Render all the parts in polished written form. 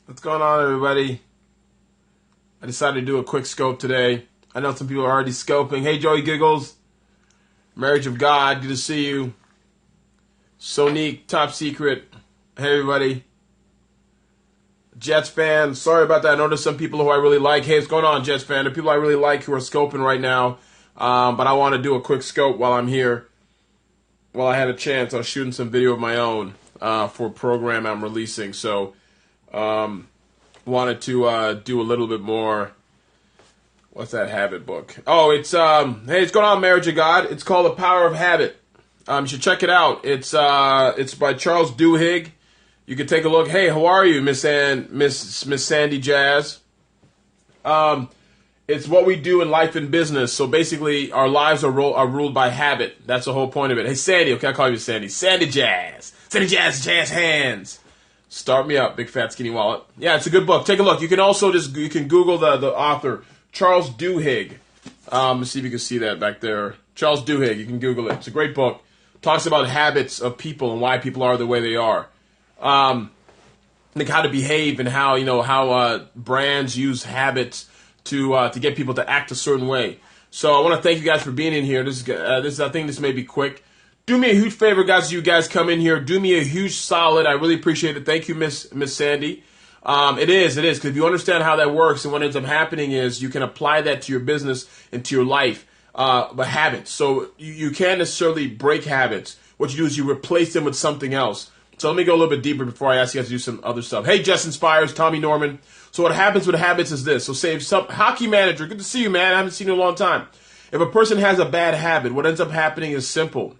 What's going on, everybody? I decided to do a quick scope today. I know some people are already scoping. Hey, Joey Giggles. Marriage of God. Good to see you. Sonique, Top Secret. Hey, everybody. Jets fan. Sorry about that. I know there's some people who I really like. Hey, what's going on, Jets fan? There are people I really like who are scoping right now. But I want to do a quick scope while I'm here. While I had a chance, I was shooting some video of my own for a program I'm releasing. So, wanted to do a little bit more. What's that habit book? Oh, it's hey, it's going on, Marriage of God. It's called The Power of Habit. You should check it out. It's by Charles Duhigg. You can take a look. Hey, how are you, Miss Sandy Jazz? It's what we do in life and business. So basically, our lives are ruled by habit. That's the whole point of it. Hey, Sandy. Okay, I'll call you Sandy. Sandy Jazz. Sandy Jazz, Jazz Hands. Start me up, big fat skinny wallet. Yeah, it's a good book. Take a look. You can also you can Google the author, Charles Duhigg. Let's see if you can see that back there. Charles Duhigg. You can Google it. It's a great book. Talks about habits of people and why people are the way they are. Like how to behave and how brands use habits to get people to act a certain way. So I want to thank you guys for being in here. This I think this may be quick. Do me a huge favor, guys. You guys come in here. Do me a huge solid. I really appreciate it. Thank you, Miss Sandy. It is because if you understand how that works, and what ends up happening is you can apply that to your business and to your life. But habits. So you can't necessarily break habits. What you do is you replace them with something else. So let me go a little bit deeper before I ask you guys to do some other stuff. Hey, Jess Inspires, Tommy Norman. So what happens with habits is this. So say if some hockey manager, good to see you, man. I haven't seen you in a long time. If a person has a bad habit, what ends up happening is simple.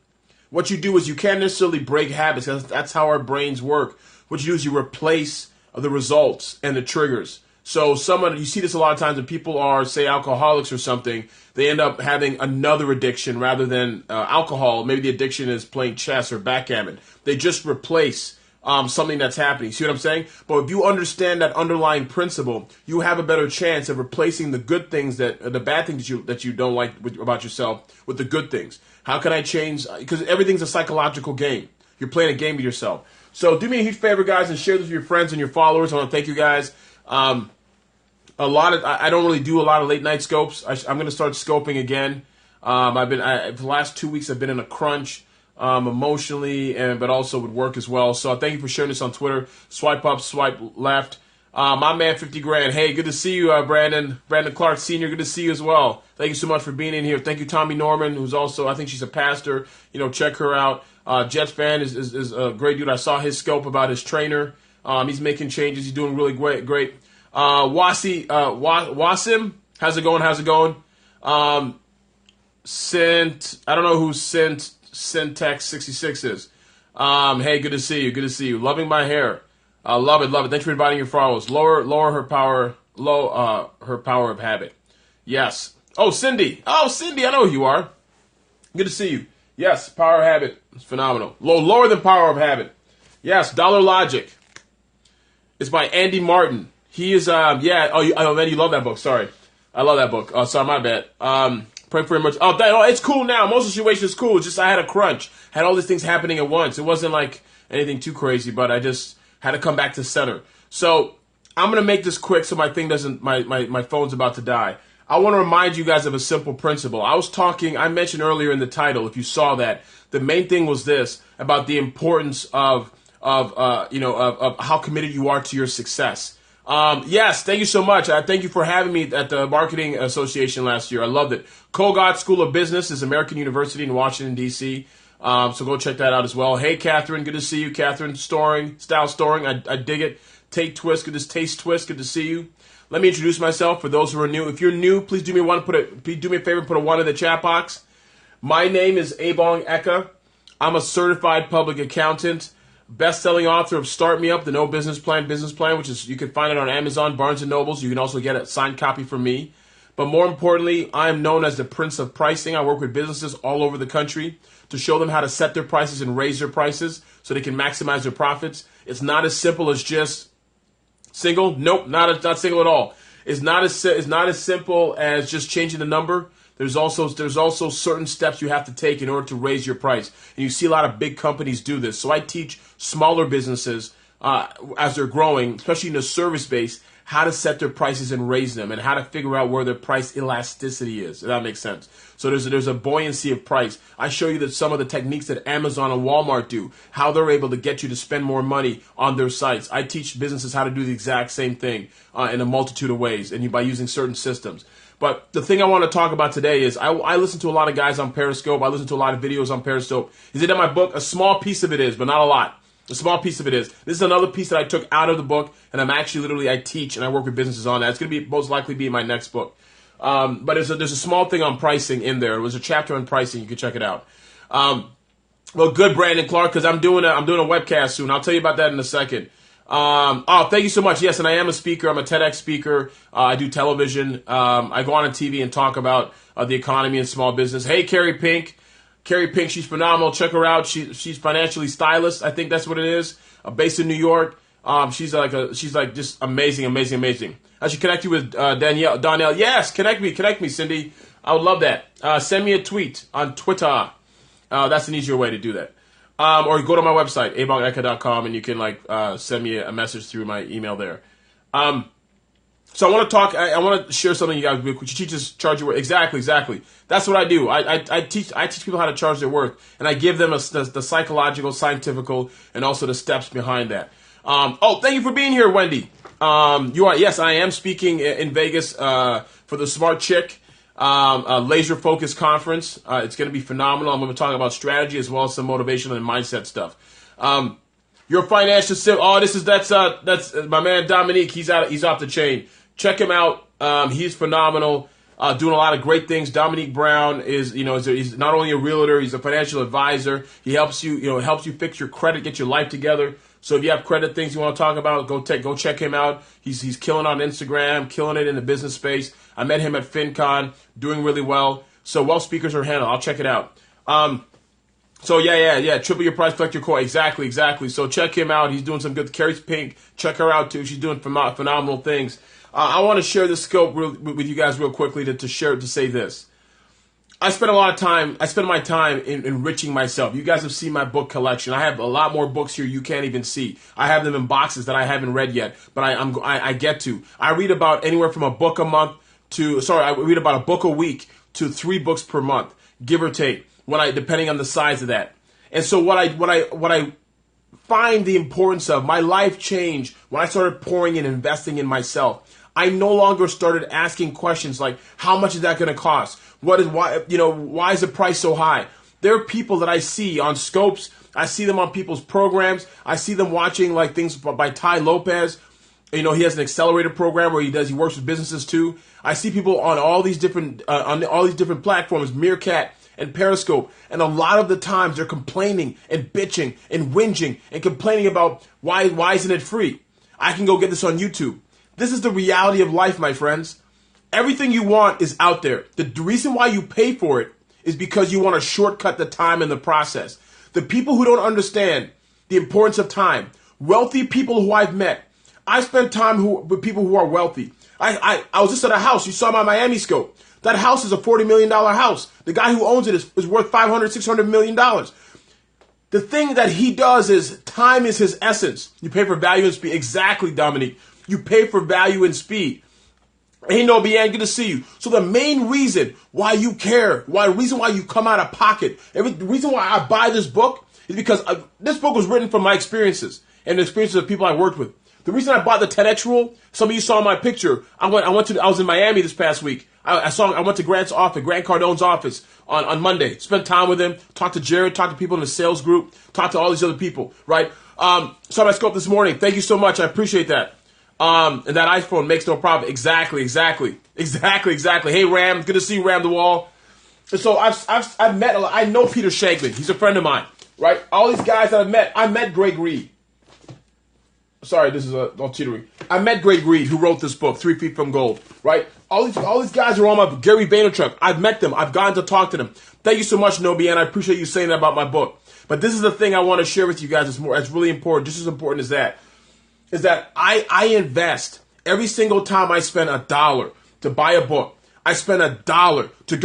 What you do is you can't necessarily break habits. That's how our brains work. What you do is you replace the results and the triggers. So you see this a lot of times when people are, say, alcoholics or something, they end up having another addiction rather than alcohol. Maybe the addiction is playing chess or backgammon. They just replace something that's happening. See what I'm saying? But if you understand that underlying principle, you have a better chance of replacing the good things the bad things that you don't like about yourself with the good things. How can I change? Because everything's a psychological game. You're playing a game with yourself. So do me a huge favor, guys, and share this with your friends and your followers. I want to thank you guys. I don't really do a lot of late night scopes. I'm going to start scoping again. For the last 2 weeks I've been in a crunch emotionally, but also with work as well. So thank you for sharing this on Twitter. Swipe up, swipe left. My man, 50 grand. Hey, good to see you, Brandon Clark Sr. Good to see you as well. Thank you so much for being in here. Thank you, Tommy Norman, who's also, I think she's a pastor. Check her out. Jets fan is a great dude. I saw his scope about his trainer. He's making changes. He's doing really great. Wasim, how's it going? I don't know who Syntax 66 is. Hey, good to see you. Loving my hair. Love it. Thanks for inviting your followers. Lower her power of habit. Yes. Oh, Cindy, I know who you are. Good to see you. Yes, power of habit. It's phenomenal. Lower than power of habit. Yes, Dollar Logic. It's by Andy Martin. He is, man, you love that book. Sorry. I love that book. Oh, sorry, my bad. Pray for him much. It's cool now. Most situations cool. It's just I had a crunch. Had all these things happening at once. It wasn't like anything too crazy, but I just had to come back to center. So I'm going to make this quick so my phone's about to die. I want to remind you guys of a simple principle. I mentioned earlier in the title, if you saw that, the main thing was this, about the importance of how committed you are to your success. Yes, thank you so much. Thank you for having me at the Marketing Association last year. I loved it. Kogod School of Business is American University in Washington, D.C., so go check that out as well. Hey, Catherine, good to see you. Catherine Style Storing, I dig it. Taste Twist, good to see you. Let me introduce myself for those who are new. If you're new, please do me a favor, put a 1 in the chat box. My name is ebongeka. I'm a certified public accountant, best-selling author of Start Me Up, the No Business Plan, which is, you can find it on Amazon, Barnes & Nobles. You can also get a signed copy from me. But more importantly, I am known as the Prince of Pricing. I work with businesses all over the country to show them how to set their prices and raise their prices so they can maximize their profits. It's not as simple as just single. Nope, not single at all. It's not as simple as just changing the number. There's also certain steps you have to take in order to raise your price. And you see a lot of big companies do this. So I teach smaller businesses as they're growing, especially in the service base, how to set their prices and raise them, and how to figure out where their price elasticity is. If that makes sense. So there's a buoyancy of price. I show you that some of the techniques that Amazon and Walmart do, how they're able to get you to spend more money on their sites. I teach businesses how to do the exact same thing in a multitude of ways, and by using certain systems. But the thing I want to talk about today is I listen to a lot of guys on Periscope. I listen to a lot of videos on Periscope. Is it in my book? A small piece of it is, but not a lot. A small piece of it is. This is another piece that I took out of the book, and I'm actually literally, I teach and I work with businesses on that. It's going to be most likely be in my next book. But there's a small thing on pricing in there. It was a chapter on pricing. You can check it out. Well, good, Brandon Clark, because I'm doing a webcast soon. I'll tell you about that in a second. Thank you so much. Yes, and I am a speaker. I'm a TEDx speaker. I do television. I go on TV and talk about the economy and small business. Hey, Carrie Pink. Carrie Pink, she's phenomenal. Check her out. She's financially stylist. I think that's what it is. Based in New York. She's like just amazing. I should connect you with Donnell. Yes, connect me, Cindy. I would love that. Send me a tweet on Twitter. That's an easier way to do that. Or go to my website, ebongeka.com, and you can send me a message through my email there. So I want to talk. I want to share something you guys. Could you charge your worth? Exactly. That's what I do. I teach people how to charge their worth, and I give them the psychological, scientific, and also the steps behind that. Thank you for being here, Wendy. You are. Yes, I am speaking in Vegas for the Smart Chick laser focus conference. It's going to be phenomenal. I'm going to talk about strategy as well as some motivational and mindset stuff. Your financial that's my man Dominique. He's off the chain. Check him out. He's phenomenal. Doing a lot of great things. Dominique Brown is he's not only a realtor, he's a financial advisor. He helps you fix your credit, get your life together. So if you have credit things you want to talk about, go check him out. He's killing on Instagram, killing it in the business space. I met him at FinCon, doing really well. So Wealth Speakers are handled. I'll check it out. So yeah. Triple your price, collect your core. Exactly. So check him out. He's doing some good. Carrie Pink, check her out too. She's doing phenomenal things. I want to share this scope with you guys real quickly to say this. I spend my time enriching myself. You guys have seen my book collection. I have a lot more books here you can't even see. I have them in boxes that I haven't read yet, but I get to. I read about anywhere from a book a month I read about a book a week to 3 books per month, give or take, depending on the size of that. And so what I find the importance of, my life changed when I started pouring and investing in myself. I no longer started asking questions like, how much is that going to cost? Why is the price so high? There are people that I see on Scopes. I see them on people's programs. I see them watching like things by Ty Lopez. He has an accelerator program where he works with businesses too. I see people on all these different platforms, Meerkat and Periscope, and a lot of the times they're complaining and bitching and whinging and complaining about why isn't it free? I can go get this on YouTube. This is the reality of life, my friends. Everything you want is out there. The reason why you pay for it is because you want to shortcut the time in the process. The people who don't understand the importance of time, wealthy people who I've met, I spend time with people who are wealthy. I was just at a house. You saw my Miami scope. That house is a $40 million house. The guy who owns it is worth $500, $600 million. The thing that he does is time is his essence. You pay for value and speed. Exactly, Dominique. You pay for value and speed. Hey, no, Bian, good to see you. So the main reason why you care, the reason why you come out of pocket, the reason why I buy this book is because this book was written from my experiences and the experiences of people I worked with. The reason I bought the TEDx rule, some of you saw my picture. I was in Miami this past week. I went to Grant Cardone's office on Monday. Spent time with him, talked to Jared, talked to people in the sales group, talked to all these other people, right? Saw my scope this morning. Thank you so much. I appreciate that. And that iPhone makes no profit. Exactly. Hey, Ram, good to see you, Ram the Wall. And so I've met I know Peter Shankman. He's a friend of mine, right? All these guys that I met Greg Reed. Sorry, this is all teetering. I met Greg Reed, who wrote this book, 3 Feet from Gold, right? All these guys are on my Gary Vaynerchuk. I've met them. I've gotten to talk to them. Thank you so much, Nobi, and I appreciate you saying that about my book. But this is the thing I want to share with you guys. It's really important, just as important as that. Is that I invest every single time I spend $1 to buy a book. I spend $1 to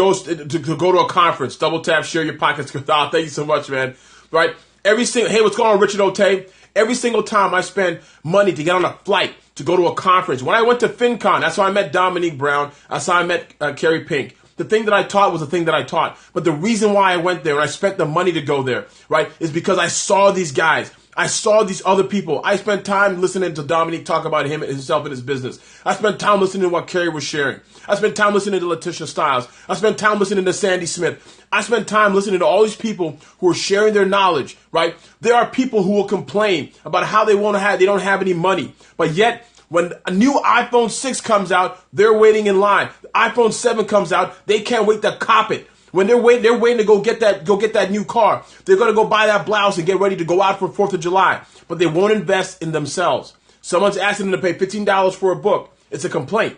go to a conference. Double tap, share your pockets. Thank you so much, man. Right? Hey, what's going on, Richard Otay? Every single time I spend money to get on a flight, to go to a conference. When I went to FinCon, that's how I met Dominique Brown. That's how I met Carrie Pink. The thing that I taught was the thing that I taught. But the reason why I went there and I spent the money to go there, right, is because I saw these guys. I saw these other people. I spent time listening to Dominique talk about himself and his business. I spent time listening to what Carrie was sharing. I spent time listening to Letitia Stiles. I spent time listening to Sandy Smith. I spent time listening to all these people who are sharing their knowledge, right? There are people who will complain about how they don't have any money. But yet, when a new iPhone 6 comes out, they're waiting in line. The iPhone 7 comes out, they can't wait to cop it. When they're waiting to go get that new car. They're going to go buy that blouse and get ready to go out for 4th of July. But they won't invest in themselves. Someone's asking them to pay $15 for a book. It's a complaint,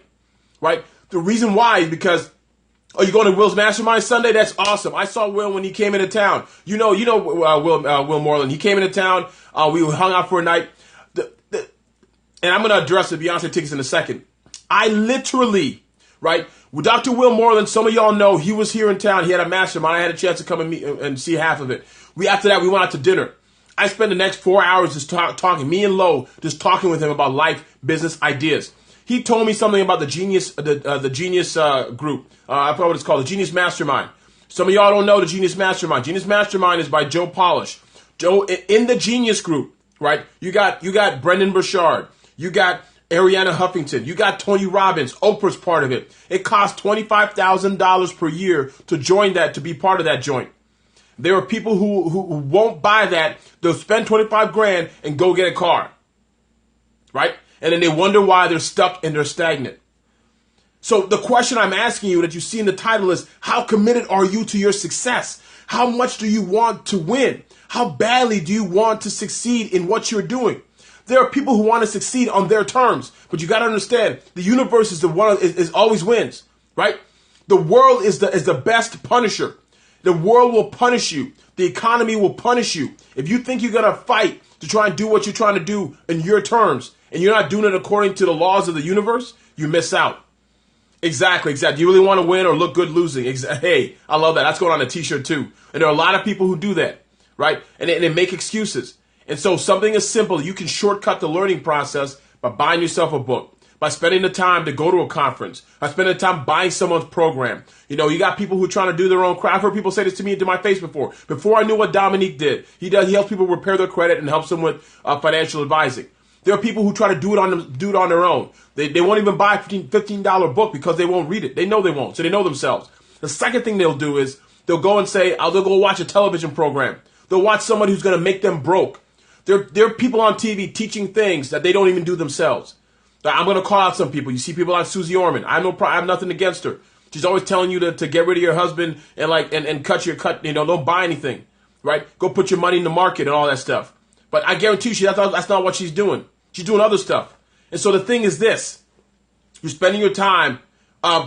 right? The reason why is because, oh, you going to Will's Mastermind Sunday? That's awesome. I saw Will when he came into town. You know Will Moreland. He came into town. We hung out for a night. And I'm going to address the Beyonce tickets in a second. I literally, right, with Dr. Will Moreland, some of y'all know he was here in town. He had a mastermind. I had a chance to come and meet and see half of it. After that, we went out to dinner. I spent the next 4 hours just talking, me and Lo, just talking with him about life, business, ideas. He told me something about the Genius group. I forgot what it's called, the Genius Mastermind. Some of y'all don't know the Genius Mastermind. Genius Mastermind is by Joe Polish. Joe, in the Genius group, right, you got Brendan Burchard. You got Arianna Huffington. You got Tony Robbins. Oprah's part of it. It costs $25,000 per year to join that, to be part of that joint. There are people who won't buy that. They'll spend 25 grand and go get a car. Right? And then they wonder why they're stuck and they're stagnant. So the question I'm asking you that you see in the title is, how committed are you to your success? How much do you want to win? How badly do you want to succeed in what you're doing? There are people who want to succeed on their terms, but you got to understand the universe is always wins, right? The world is the best punisher. The world will punish you. The economy will punish you. If you think you're going to fight to try and do what you're trying to do in your terms, and you're not doing it according to the laws of the universe, you miss out. Exactly. You really want to win or look good losing? Hey, I love that. That's going on a t-shirt too. And there are a lot of people who do that, right? And they make excuses. And so something as simple, you can shortcut the learning process by buying yourself a book, by spending the time to go to a conference, by spending the time buying someone's program. You know, you got people who are trying to do their own craft. I've heard people say this to me and to my face before. Before I knew what Dominique did, he helps people repair their credit and helps them with financial advising. There are people who try to do it on their own. They won't even buy a $15 book because they won't read it. They know they won't, so they know themselves. The second thing they'll do is they'll go and say, they'll go watch a television program. They'll watch somebody who's going to make them broke. There are people on TV teaching things that they don't even do themselves. I'm going to call out some people. You see people like Susie Orman. I have nothing against her. She's always telling you to get rid of your husband and cut, don't buy anything, right? Go put your money in the market and all that stuff. But I guarantee you that's not what she's doing. She's doing other stuff. And so the thing is this. You're spending your time.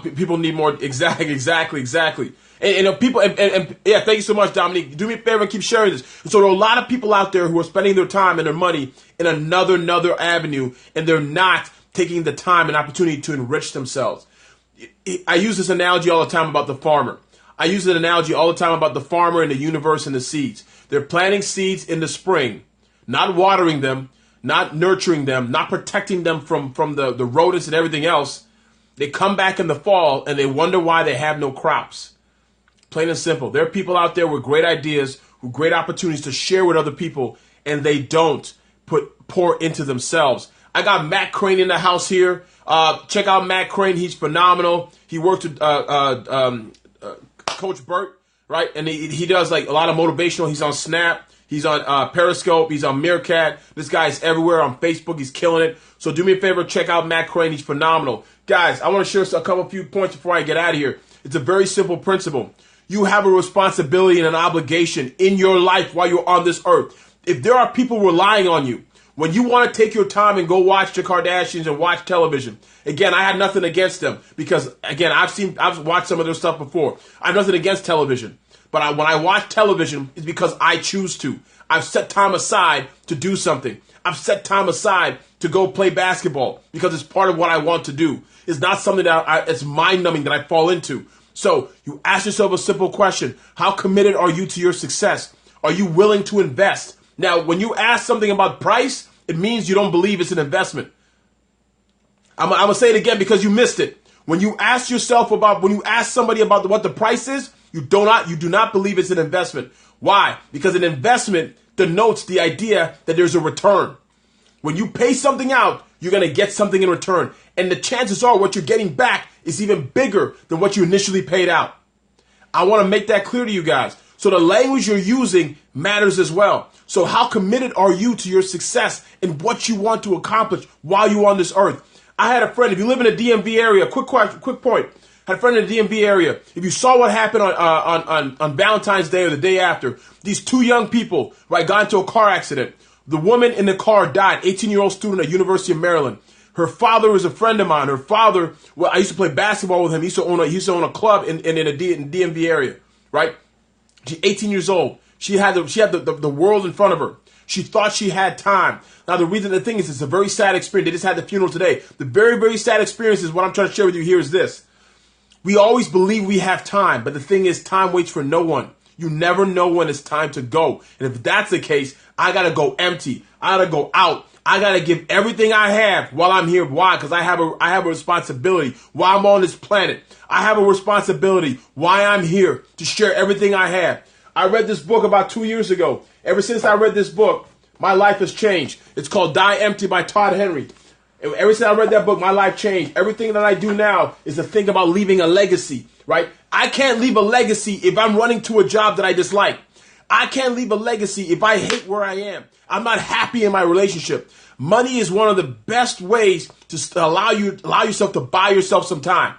People need more. Exactly. And people, and yeah, thank you so much, Dominique. Do me a favor and keep sharing this. And so there are a lot of people out there who are spending their time and their money in another avenue, and they're not taking the time and opportunity to enrich themselves. I use this analogy all the time about the farmer. I use an analogy all the time about the farmer and the universe and the seeds. They're planting seeds in the spring, not watering them, not nurturing them, not protecting them from the rodents and everything else. They come back in the fall and they wonder why they have no crops. Plain and simple. There are people out there with great ideas, with great opportunities to share with other people, and they don't pour into themselves. I got Matt Crane in the house here. Check out Matt Crane. He's phenomenal. He worked with Coach Burt, right? And he does like a lot of motivational. He's on Snap. He's on Periscope. He's on Meerkat. This guy is everywhere on Facebook. He's killing it. So do me a favor, check out Matt Crane. He's phenomenal. Guys, I want to share a few points before I get out of here. It's a very simple principle. You have a responsibility and an obligation in your life while you're on this earth. If there are people relying on you, when you want to take your time and go watch the Kardashians and watch television, again, I had nothing against them because, again, I've watched some of their stuff before. I have nothing against television. But when I watch television, it's because I choose to. I've set time aside to do something. I've set time aside to go play basketball because it's part of what I want to do. It's not something that it's mind-numbing that I fall into. So you ask yourself a simple question. How committed are you to your success? Are you willing to invest? Now, when you ask something about price, it means you don't believe it's an investment. I'm going to say it again because you missed it. When you ask somebody about what the price is, you do not believe it's an investment. Why? Because an investment denotes the idea that there's a return. When you pay something out, you're going to get something in return. And the chances are what you're getting back is even bigger than what you initially paid out. I want to make that clear to you guys. So the language you're using matters as well. So how committed are you to your success and what you want to accomplish while you're on this earth? I had a friend, if you live in the DMV area, quick point. I had a friend in the DMV area. If you saw what happened on Valentine's Day or the day after, these two young people, right, got into a car accident. The woman in the car died, 18-year-old student at University of Maryland. Her father was a friend of mine. Her father, well, I used to play basketball with him. He used to own a club in the DMV area, right? She's 18 years old. She had the world in front of her. She thought she had time. Now, the thing is, it's a very sad experience. They just had the funeral today. The very, very sad experience is what I'm trying to share with you here is this. We always believe we have time, but the thing is, time waits for no one. You never know when it's time to go. And if that's the case, I got to go empty. I got to go out. I got to give everything I have while I'm here. Why? Because I have a responsibility while I'm on this planet. I have a responsibility why I'm here to share everything I have. I read this book about 2 years ago. Ever since I read this book, my life has changed. It's called Die Empty by Todd Henry. And ever since I read that book, my life changed. Everything that I do now is to think about leaving a legacy, right? I can't leave a legacy if I'm running to a job that I dislike. I can't leave a legacy if I hate where I am. I'm not happy in my relationship. Money is one of the best ways to allow yourself to buy yourself some time.